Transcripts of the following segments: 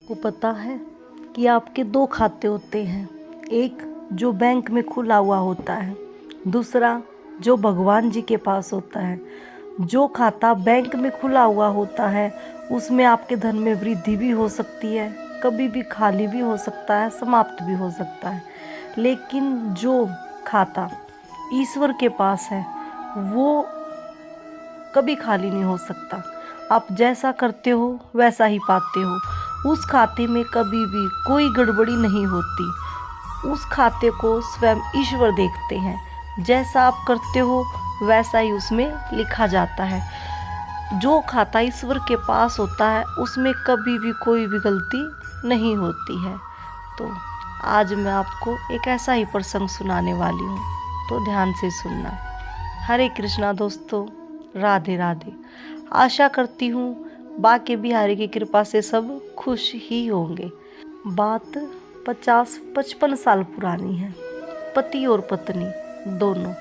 को पता है कि आपके दो खाते होते हैं। एक जो बैंक में खुला हुआ होता है, दूसरा जो भगवान जी के पास होता है। जो खाता बैंक में खुला हुआ होता है उसमें आपके धन में वृद्धि भी हो सकती है, कभी भी खाली भी हो सकता है, समाप्त भी हो सकता है। लेकिन जो खाता ईश्वर के पास है वो कभी खाली नहीं हो सकता। आप जैसा करते हो वैसा ही पाते हो। उस खाते में कभी भी कोई गड़बड़ी नहीं होती। उस खाते को स्वयं ईश्वर देखते हैं। जैसा आप करते हो वैसा ही उसमें लिखा जाता है। जो खाता ईश्वर के पास होता है उसमें कभी भी कोई भी गलती नहीं होती है। तो आज मैं आपको एक ऐसा ही प्रसंग सुनाने वाली हूँ, तो ध्यान से सुनना। हरे कृष्णा दोस्तों, राधे राधे। आशा करती हूँ बाके बिहारी की कृपा से सब खुश ही होंगे। बात 50-55 साल पुरानी है। पति और पत्नी दोनों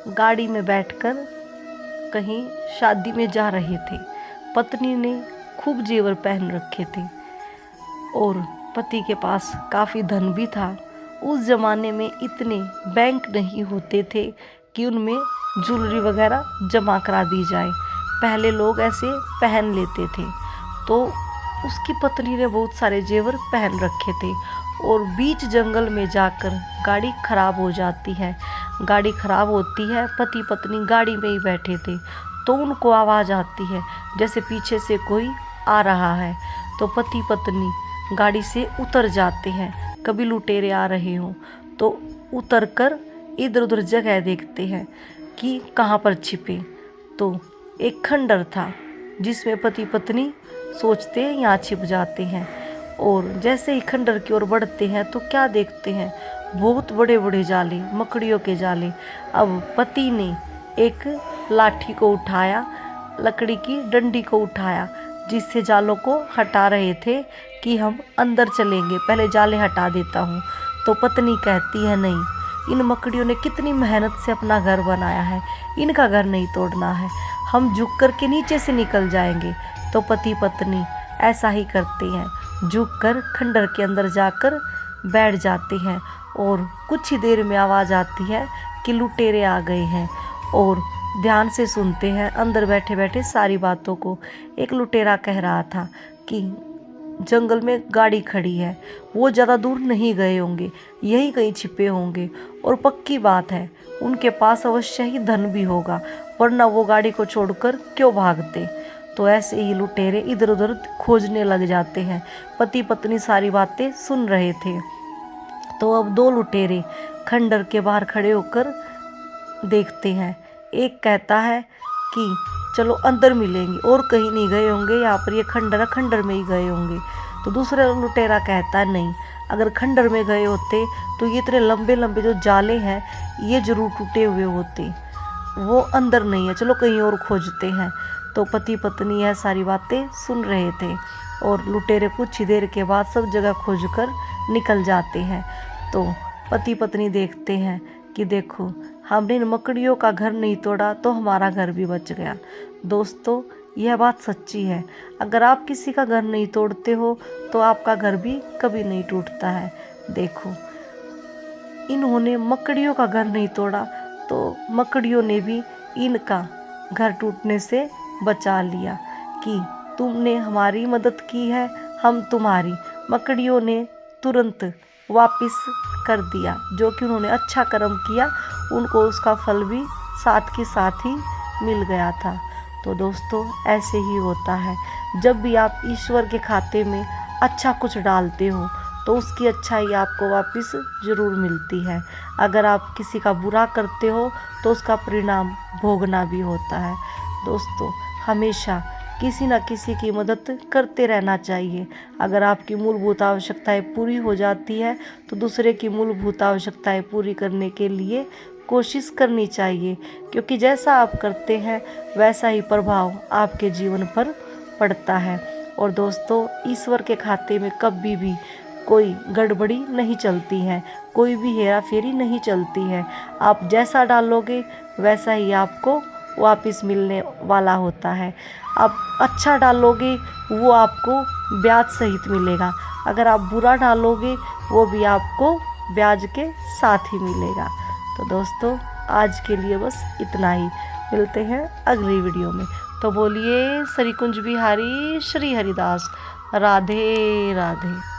गाड़ी में बैठकर कहीं शादी में जा रहे थे। पत्नी ने खूब जेवर पहन रखे थे और पति के पास काफ़ी धन भी था। उस ज़माने में इतने बैंक नहीं होते थे कि उनमें ज्वेलरी वगैरह जमा करा दी जाए। पहले लोग ऐसे पहन लेते थे। तो उसकी पत्नी ने बहुत सारे जेवर पहन रखे थे और बीच जंगल में जाकर गाड़ी खराब हो जाती है। गाड़ी खराब होती है, पति पत्नी गाड़ी में ही बैठे थे तो उनको आवाज़ आती है जैसे पीछे से कोई आ रहा है। तो पति पत्नी गाड़ी से उतर जाते हैं, कभी लुटेरे आ रहे हों तो उतर कर इधर उधर जगह देखते हैं कि कहाँ पर छिपे। तो एक खंडर था जिसमें पति पत्नी सोचते हैं यहाँ छिप जाते हैं। और जैसे ही खंडर की ओर बढ़ते हैं तो क्या देखते हैं, बहुत बड़े बड़े जाले, मकड़ियों के जाले। अब पति ने एक लाठी को उठाया, लकड़ी की डंडी को उठाया, जिससे जालों को हटा रहे थे कि हम अंदर चलेंगे, पहले जाले हटा देता हूँ। तो पत्नी कहती है नहीं, इन मकड़ियों ने कितनी मेहनत से अपना घर बनाया है, इनका घर नहीं तोड़ना है, हम झुक कर के नीचे से निकल जाएंगे। तो पति पत्नी ऐसा ही करते हैं, झुक कर खंडर के अंदर जाकर बैठ जाते हैं। और कुछ ही देर में आवाज़ आती है कि लुटेरे आ गए हैं। और ध्यान से सुनते हैं अंदर बैठे बैठे सारी बातों को। एक लुटेरा कह रहा था कि जंगल में गाड़ी खड़ी है, वो ज़्यादा दूर नहीं गए होंगे, यहीं कहीं छिपे होंगे। और पक्की बात है उनके पास अवश्य ही धन भी होगा, वरना वो गाड़ी को छोड़कर क्यों भागते। तो ऐसे ही लुटेरे इधर उधर खोजने लग जाते हैं। पति पत्नी सारी बातें सुन रहे थे। तो अब दो लुटेरे खंडर के बाहर खड़े होकर देखते हैं। एक कहता है कि चलो अंदर मिलेंगे, और कहीं नहीं गए होंगे, यहाँ पर ये खंडर है, खंडर में ही गए होंगे। तो दूसरा लुटेरा कहता है नहीं, अगर खंडर में गए होते तो ये इतने लंबे लंबे जो जाले हैं ये जरूर टूटे हुए होते, वो अंदर नहीं है, चलो कहीं और खोजते हैं। तो पति पत्नी यह सारी बातें सुन रहे थे और लुटेरे कुछ ही देर के बाद सब जगह खोज कर निकल जाते हैं। तो पति पत्नी देखते हैं कि देखो, हमने इन मकड़ियों का घर नहीं तोड़ा तो हमारा घर भी बच गया। दोस्तों, यह बात सच्ची है। अगर आप किसी का घर नहीं तोड़ते हो तो आपका घर भी कभी नहीं टूटता है। देखो, इन्होंने मकड़ियों का घर नहीं तोड़ा तो मकड़ियों ने भी इनका घर टूटने से बचा लिया कि तुमने हमारी मदद की है, हम तुम्हारी। मकड़ियों ने तुरंत वापस कर दिया, जो कि उन्होंने अच्छा कर्म किया, उनको उसका फल भी साथ के साथ ही मिल गया था। तो दोस्तों, ऐसे ही होता है, जब भी आप ईश्वर के खाते में अच्छा कुछ डालते हो तो उसकी अच्छाई आपको वापस ज़रूर मिलती है। अगर आप किसी का बुरा करते हो तो उसका परिणाम भोगना भी होता है। दोस्तों, हमेशा किसी न किसी की मदद करते रहना चाहिए। अगर आपकी मूलभूत आवश्यकताएं पूरी हो जाती है तो दूसरे की मूलभूत आवश्यकताएं पूरी करने के लिए कोशिश करनी चाहिए, क्योंकि जैसा आप करते हैं वैसा ही प्रभाव आपके जीवन पर पड़ता है। और दोस्तों, ईश्वर के खाते में कभी भी कोई गड़बड़ी नहीं चलती है, कोई भी हेरा फेरी नहीं चलती है। आप जैसा डालोगे वैसा ही आपको वापस मिलने वाला होता है। आप अच्छा डालोगे वो आपको ब्याज सहित मिलेगा, अगर आप बुरा डालोगे वो भी आपको ब्याज के साथ ही मिलेगा। तो दोस्तों आज के लिए बस इतना ही, मिलते हैं अगली वीडियो में। तो बोलिए श्री कुंज बिहारी श्री हरिदास, राधे राधे।